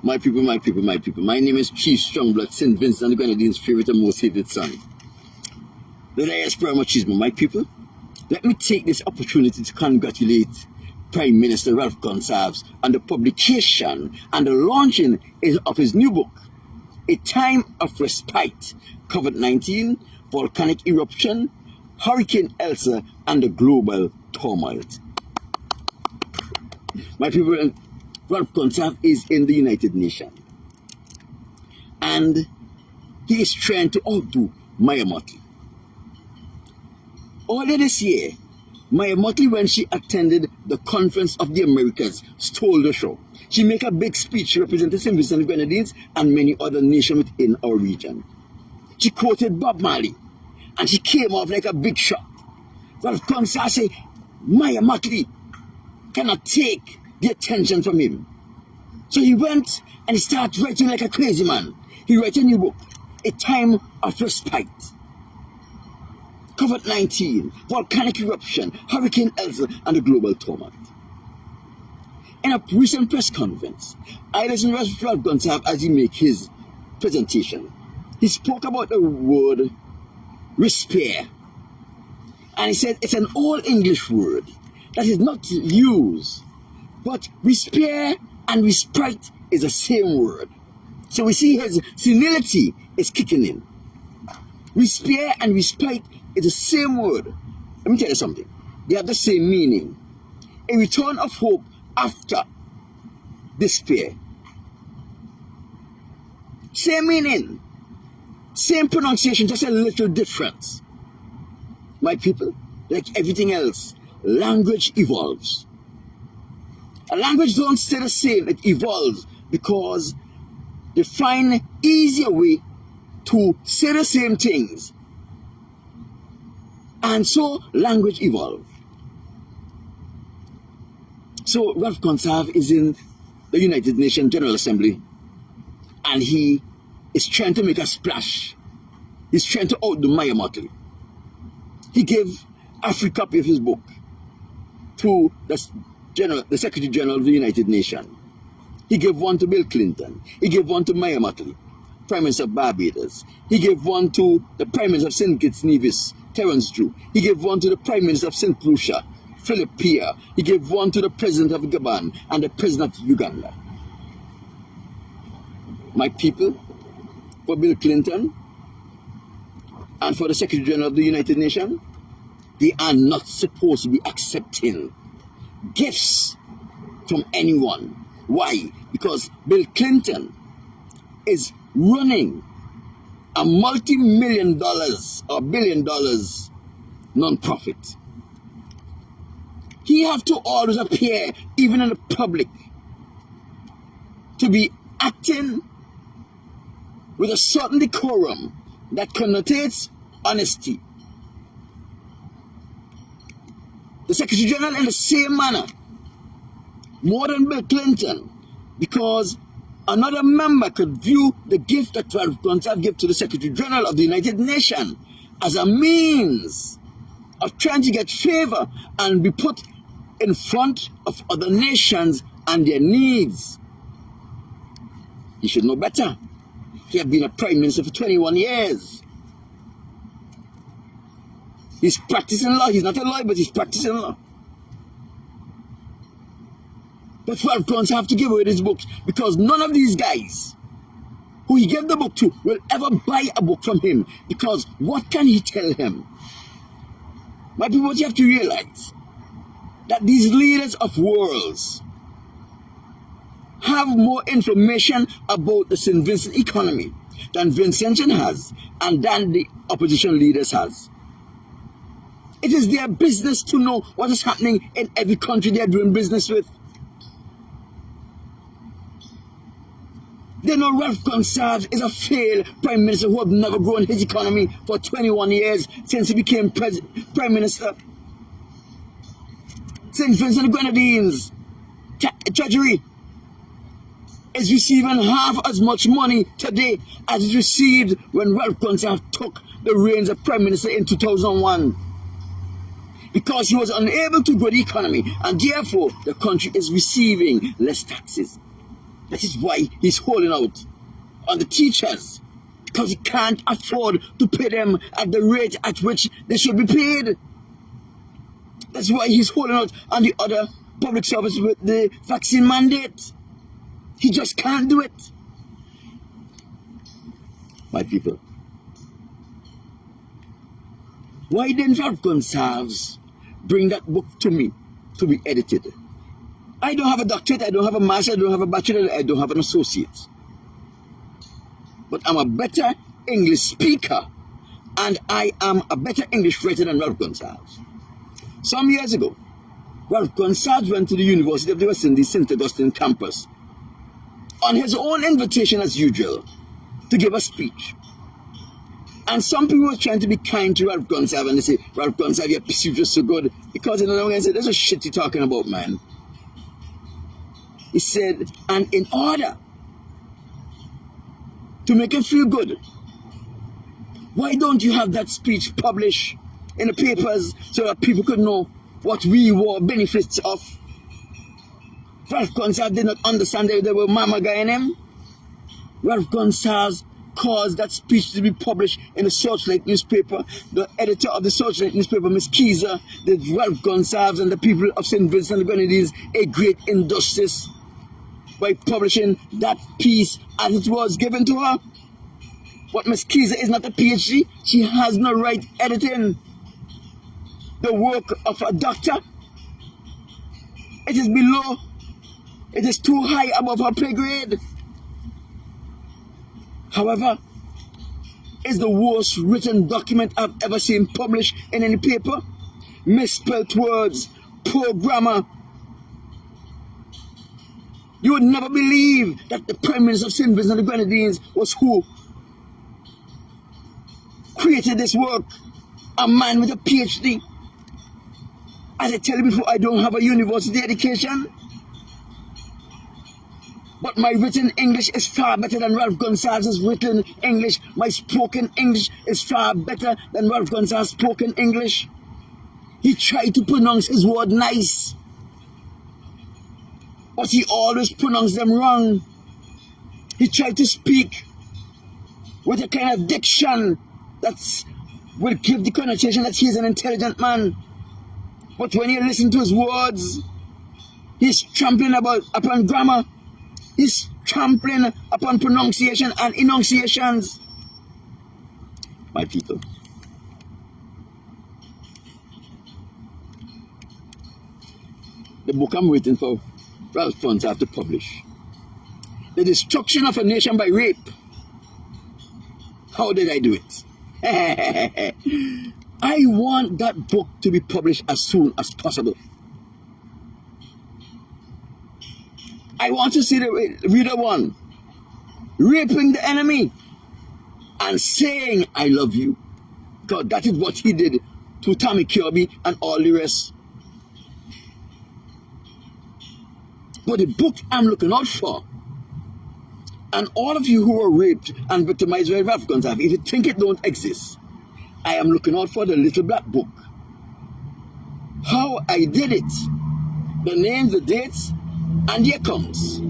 My people, my people, my people. My name is Chief Strongblood, St. Vincent and the Grenadines' favorite and most hated son. The diaspora machismo, my people. Let me take this opportunity to congratulate Prime Minister Ralph Gonsalves on the publication and the launching of his new book, A Time of Respite, COVID-19, Volcanic Eruption, Hurricane Elsa, and the Global Turmoil. My people, Ralph Gonsalves is in the United Nations, and he is trying to outdo Maya Motley. Earlier this year, Maya Motley, when she attended the Conference of the Americas, stole the show. She made a big speech representing St. Vincent and the Grenadines and many other nations within our region. She quoted Bob Marley, and she came off like a big shot. Ralph Gonsalves said, Maya Motley cannot take the attention from him. So he went and he started writing like a crazy man. He wrote a new book, A Time of Respite. COVID-19, volcanic eruption, Hurricane Elsa, and the global turmoil. In a recent press conference, I listened to Ralph Gonsalves as he made his presentation. He spoke about the word respire. And he said it's an old English word that is not used. But respire and respite is the same word. So we see his senility is kicking in. Respire and respite is the same word. Let me tell you something. They have the same meaning. A return of hope after despair. Same meaning. Same pronunciation, just a little difference. My people, like everything else, language evolves. A language don't stay the same, it evolves because they find easier way to say the same things. And so language evolves. So Ralph Gonsalves is in the United Nations General Assembly and he is trying to make a splash. He's trying to outdo Maya Motley. He gave a free copy of his book to the Secretary General of the United Nations. He gave one to Bill Clinton. He gave one to Maya Motley, Prime Minister of Barbados. He gave one to the Prime Minister of St. Kitts Nevis, Terence Drew. He gave one to the Prime Minister of St. Lucia, Philip Pierre. He gave one to the President of Gabon and the President of Uganda. My people, for Bill Clinton and for the Secretary General of the United Nations, they are not supposed to be accepting gifts from anyone. Why? Because Bill Clinton is running a multi-million dollars or $1 billion non-profit. He have to always appear, even in the public, to be acting with a certain decorum that connotates honesty. The Secretary General in the same manner, more than Bill Clinton, because another member could view the gift that Ralph Gonsalves gave to the Secretary General of the United Nations as a means of trying to get favor and be put in front of other nations and their needs. He should know better. He had been a Prime Minister for 21 years. He's practicing law. He's not a lawyer, but he's practicing law. But Ralph Gonsalves have to give away his books because none of these guys who he gave the book to will ever buy a book from him, because what can he tell him? My people, what you have to realize, that these leaders of worlds have more information about the St. Vincent economy than Vincentian has and than the opposition leaders has. It is their business to know what is happening in every country they are doing business with. They know Ralph Gonsalves is a failed Prime Minister who has never grown his economy for 21 years since he became Prime Minister. St. Vincent and the Grenadines Treasury is receiving half as much money today as it received when Ralph Gonsalves took the reins of Prime Minister in 2001. Because he was unable to grow the economy, and therefore the country is receiving less taxes. That is why he's holding out on the teachers, because he can't afford to pay them at the rate at which they should be paid. That's why he's holding out on the other public service with the vaccine mandate. He just can't do it. My people, why didn't Ralph Gonsalves bring that book to me to be edited? I don't have a doctorate, I don't have a master, I don't have a bachelor, I don't have an associate. But I'm a better English speaker, and I am a better English writer than Ralph Gonsalves. Some years ago, Ralph Gonsalves went to the University of the West Indies St. Augustine campus on his own invitation as usual to give a speech. And some people were trying to be kind to Ralph Gonsalves, and they say, Ralph Gonsalves, your speech was so good, because in another way, say, there's a shit you're talking about, man. He said, and in order to make it feel good, why don't you have that speech published in the papers so that people could know what we were benefits of? Ralph Gonsalves did not understand that there were mama guy in him. Ralph Gonsalves caused that speech to be published in the Searchlight newspaper. The editor of the Searchlight newspaper, Miss Keezer, did Ralph Gonsalves and the people of St. Vincent and the Grenadines a great injustice by publishing that piece as it was given to her. But Miss Keezer is not a PhD. She has no right editing the work of a doctor. It is below. It is too high above her pay grade. However, it's the worst written document I've ever seen published in any paper. Misspelled words, poor grammar. You would never believe that the Prime Minister of St. Vincent and the Grenadines was who created this work. A man with a PhD. As I tell you before, I don't have a university education. But my written English is far better than Ralph Gonsalves' written English. My spoken English is far better than Ralph Gonsalves' spoken English. He tried to pronounce his word nice, but he always pronounced them wrong. He tried to speak with a kind of diction that will give the connotation that he's an intelligent man. But when you listen to his words, he's trampling upon grammar. He's trampling upon pronunciation and enunciations. My people, the book I'm waiting for Ralph Gonsalves to publish, The Destruction of a Nation by Rape. How did I do it? I want that book to be published as soon as possible. I want to see the reader one raping the enemy and saying, I love you. God, that is what he did to Tommy Kirby and all the rest. But the book I'm looking out for, and all of you who were raped and victimized by Ralph Gonsalves, if you think it don't exist, I am looking out for the little black book. How I did it, the names, the dates, and the accounts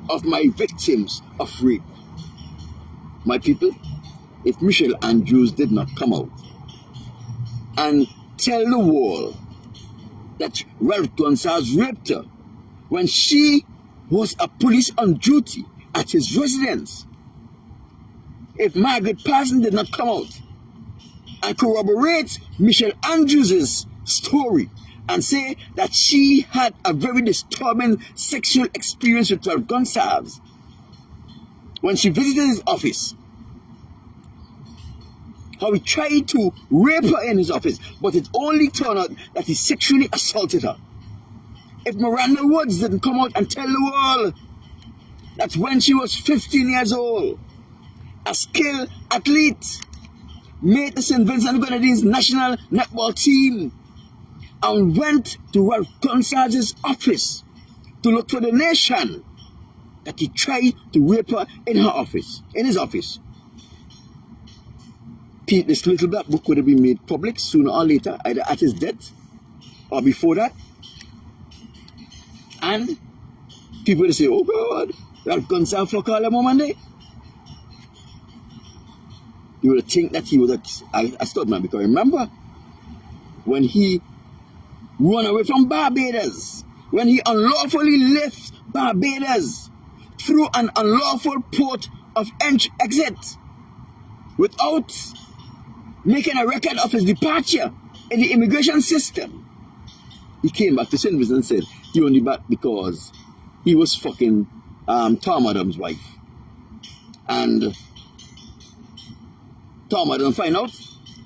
of my victims of rape. My people, if Michelle Andrews did not come out and tell the world that Ralph Gonsalves raped her when she was a police on duty at his residence, if Margaret Parson did not come out and corroborate Michelle Andrews' story and say that she had a very disturbing sexual experience with Ralph Gonsalves when she visited his office, how he tried to rape her in his office, but it only turned out that he sexually assaulted her. If Miranda Woods didn't come out and tell the world that when she was 15 years old, a skilled athlete made the St. Vincent and Grenadines national netball team and went to Ralph Gonsalves' office to look for the nation, that he tried to rape her in her office, in his office. This little black book would have been made public sooner or later, either at his death or before that. And People will say, oh God, Ralph Gonsalves for call him Monday. You would think that he was a studman, because remember, when he run away from Barbados, when he unlawfully left Barbados through an unlawful port of exit without making a record of his departure in the immigration system, he came back to St. Vincent and said he only back because he was fucking Tom Adams' wife. And Tom Adams find out,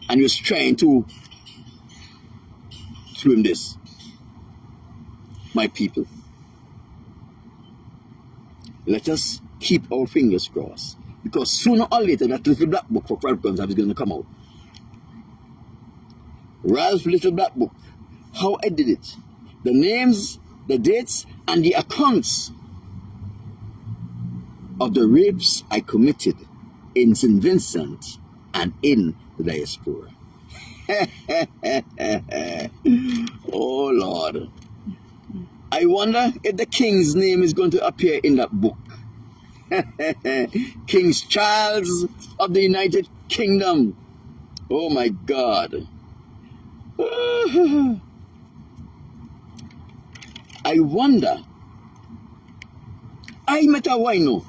and he was trying to him this. My people, let us keep our fingers crossed, because sooner or later that little black book for Ralph Gonsalves is going to come out. Ralph's little black book, how I did it, the names, the dates, and the accounts of the rapes I committed in St. Vincent and in the diaspora. Oh Lord, I wonder if the king's name is going to appear in that book. King Charles of the United Kingdom. Oh my God. I wonder. I met a wino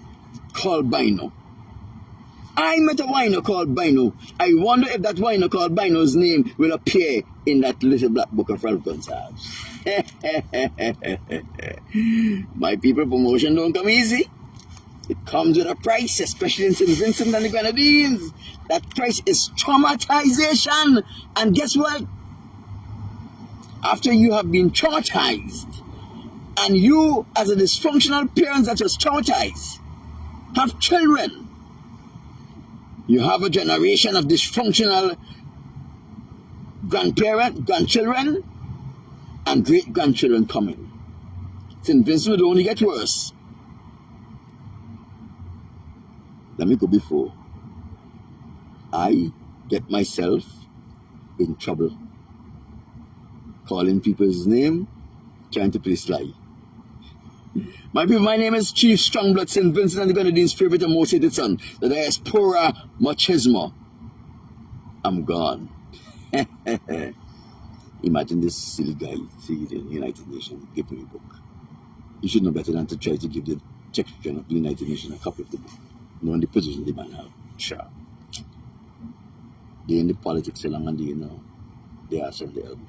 called Bino. I wonder if that wino called Bino's name will appear in that little black book of Ralph Gonsalves. My people, promotion don't come easy. It comes with a price, especially in St. Vincent and the Grenadines. That price is traumatization. And guess what? After you have been traumatized, and you, as a dysfunctional parent that was traumatized, have children, you have a generation of dysfunctional grandchildren, and great-grandchildren coming. St. Vincent will only get worse. Let me go before I get myself in trouble, calling people's name, trying to play sly. My people, my name is Chief Strongblood St. Vincent and the Grenadines' favorite and most hated son, the diaspora machismo. I'm gone. Imagine this silly guy sitting in the United Nations giving me a book. You should know better than to try to give the Secretary of the United Nations a copy of the book, knowing the position the man have. Sure. They're in the politics so long and they are some the elbow.